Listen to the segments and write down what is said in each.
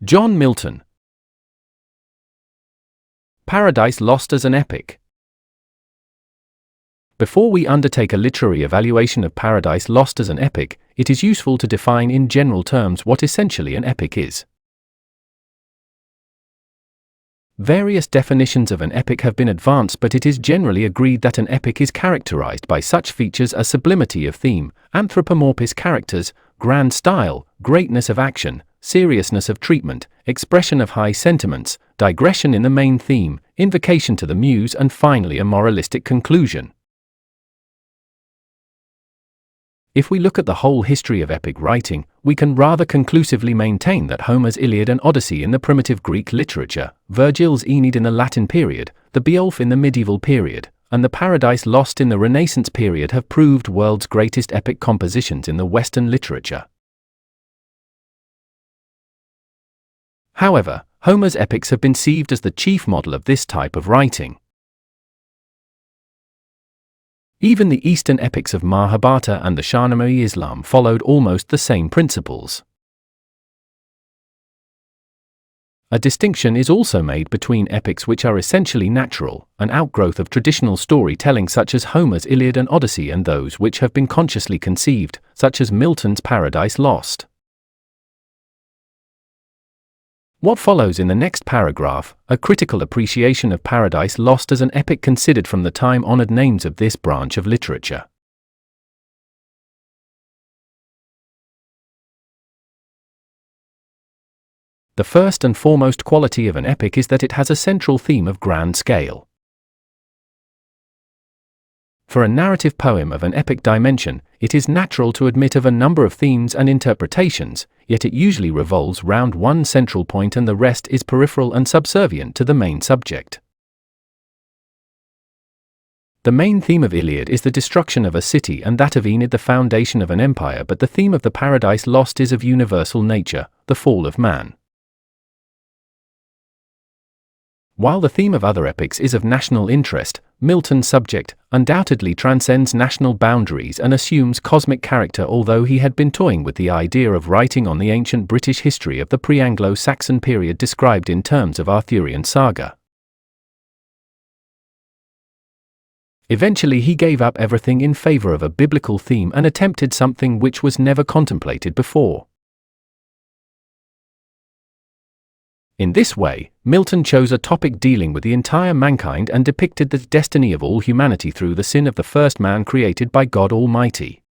John Milton. Paradise Lost as an Epic. Before we undertake a literary evaluation of Paradise Lost as an epic, it is useful to define in general terms what essentially an epic is. Various definitions of an epic have been advanced, but it is generally agreed that an epic is characterized by such features as sublimity of theme, anthropomorphous characters, grand style, greatness of action, seriousness of treatment, expression of high sentiments, digression in the main theme, invocation to the muse, and finally a moralistic conclusion. If we look at the whole history of epic writing, we can rather conclusively maintain that Homer's Iliad and Odyssey in the primitive Greek literature, Virgil's Aeneid in the Latin period, the Beowulf in the medieval period, and the Paradise Lost in the Renaissance period have proved world's greatest epic compositions in the Western literature. However, Homer's epics have been conceived as the chief model of this type of writing. Even the Eastern epics of Mahabharata and the Shahnameh Islam followed almost the same principles. A distinction is also made between epics which are essentially natural, an outgrowth of traditional storytelling such as Homer's Iliad and Odyssey, and those which have been consciously conceived, such as Milton's Paradise Lost. What follows in the next paragraph, a critical appreciation of Paradise Lost as an epic considered from the time-honored names of this branch of literature. The first and foremost quality of an epic is that it has a central theme of grand scale. For a narrative poem of an epic dimension, it is natural to admit of a number of themes and interpretations, yet it usually revolves round one central point and the rest is peripheral and subservient to the main subject. The main theme of Iliad is the destruction of a city, and that of Aeneid the foundation of an empire, but the theme of the Paradise Lost is of universal nature, the fall of man. While the theme of other epics is of national interest, Milton's subject undoubtedly transcends national boundaries and assumes cosmic character, although he had been toying with the idea of writing on the ancient British history of the pre-Anglo-Saxon period described in terms of Arthurian saga. Eventually he gave up everything in favor of a biblical theme and attempted something which was never contemplated before. In this way, Milton chose a topic dealing with the entire mankind and depicted the destiny of all humanity through the sin of the first man created by God Almighty.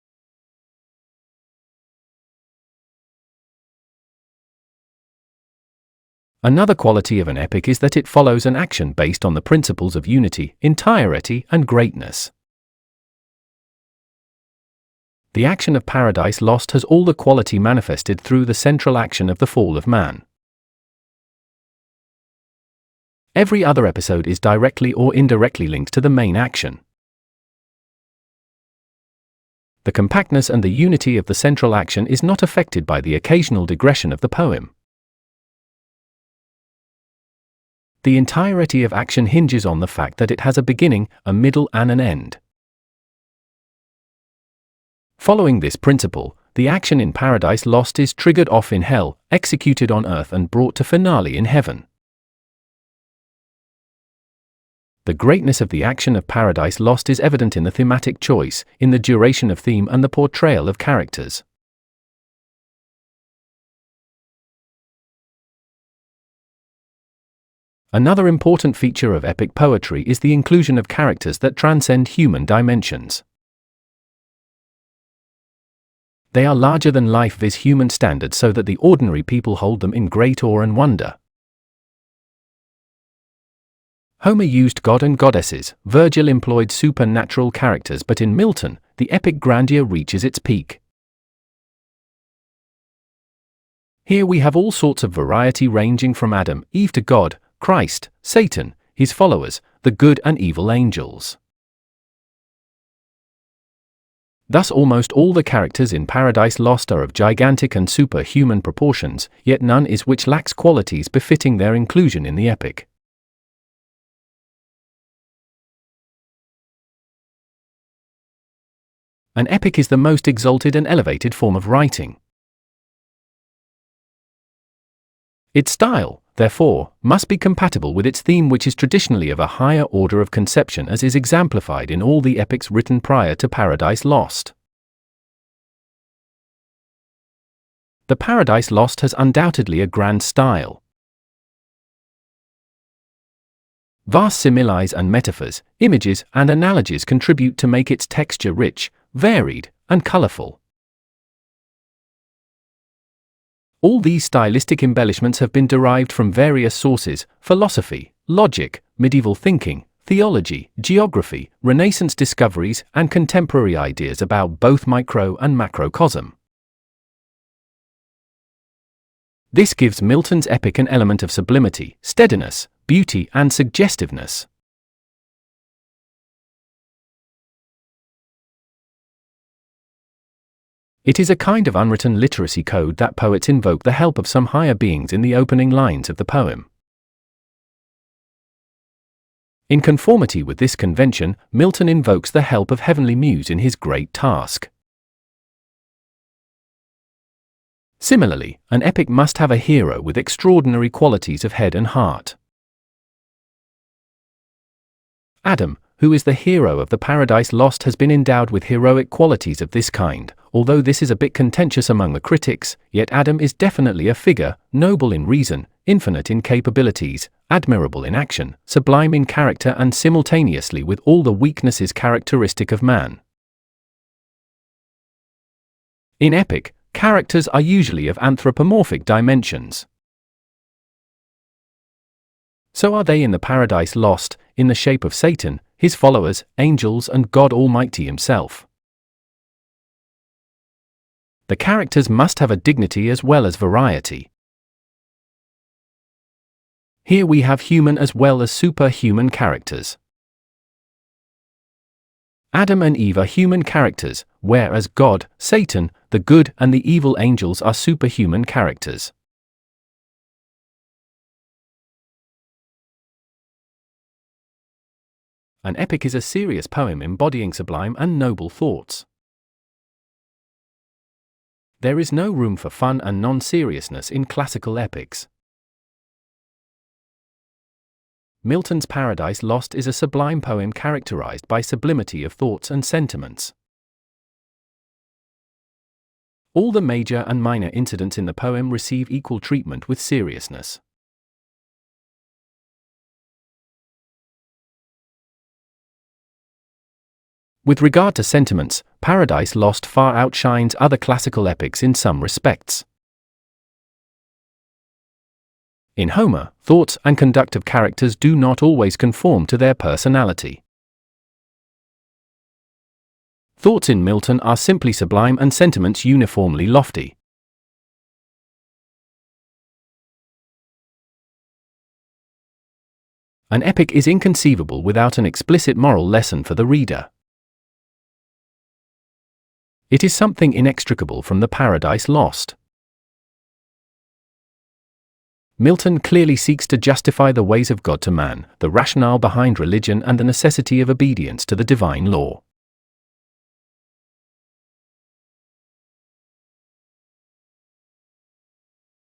Another quality of an epic is that it follows an action based on the principles of unity, entirety, and greatness. The action of Paradise Lost has all the quality manifested through the central action of the fall of man. Every other episode is directly or indirectly linked to the main action. The compactness and the unity of the central action is not affected by the occasional digression of the poem. The entirety of action hinges on the fact that it has a beginning, a middle, and an end. Following this principle, the action in Paradise Lost is triggered off in hell, executed on earth, and brought to finale in heaven. The greatness of the action of Paradise Lost is evident in the thematic choice, in the duration of theme, and the portrayal of characters. Another important feature of epic poetry is the inclusion of characters that transcend human dimensions. They are larger than life vis human standards, so that the ordinary people hold them in great awe and wonder. Homer used god and goddesses, Virgil employed supernatural characters, but in Milton, the epic grandeur reaches its peak. Here we have all sorts of variety ranging from Adam, Eve to God, Christ, Satan, his followers, the good and evil angels. Thus almost all the characters in Paradise Lost are of gigantic and superhuman proportions, yet none is which lacks qualities befitting their inclusion in the epic. An epic is the most exalted and elevated form of writing. Its style, therefore, must be compatible with its theme, which is traditionally of a higher order of conception, as is exemplified in all the epics written prior to Paradise Lost. The Paradise Lost has undoubtedly a grand style. Vast similes and metaphors, images and analogies contribute to make its texture rich, varied, and colorful. All these stylistic embellishments have been derived from various sources: philosophy, logic, medieval thinking, theology, geography, Renaissance discoveries, and contemporary ideas about both micro and macrocosm. This gives Milton's epic an element of sublimity, steadiness, beauty, and suggestiveness. It is a kind of unwritten literacy code that poets invoke the help of some higher beings in the opening lines of the poem. In conformity with this convention, Milton invokes the help of heavenly muse in his great task. Similarly, an epic must have a hero with extraordinary qualities of head and heart. Adam, who is the hero of the Paradise Lost, has been endowed with heroic qualities of this kind. Although this is a bit contentious among the critics, yet Adam is definitely a figure, noble in reason, infinite in capabilities, admirable in action, sublime in character, and simultaneously with all the weaknesses characteristic of man. In epic, characters are usually of anthropomorphic dimensions. So are they in the Paradise Lost, in the shape of Satan, his followers, angels, and God Almighty himself. The characters must have a dignity as well as variety. Here we have human as well as superhuman characters. Adam and Eve are human characters, whereas God, Satan, the good and the evil angels are superhuman characters. An epic is a serious poem embodying sublime and noble thoughts. There is no room for fun and non-seriousness in classical epics. Milton's Paradise Lost is a sublime poem characterized by sublimity of thoughts and sentiments. All the major and minor incidents in the poem receive equal treatment with seriousness. With regard to sentiments, Paradise Lost far outshines other classical epics in some respects. In Homer, thoughts and conduct of characters do not always conform to their personality. Thoughts in Milton are simply sublime and sentiments uniformly lofty. An epic is inconceivable without an explicit moral lesson for the reader. It is something inextricable from the Paradise Lost. Milton clearly seeks to justify the ways of God to man, the rationale behind religion, and the necessity of obedience to the divine law.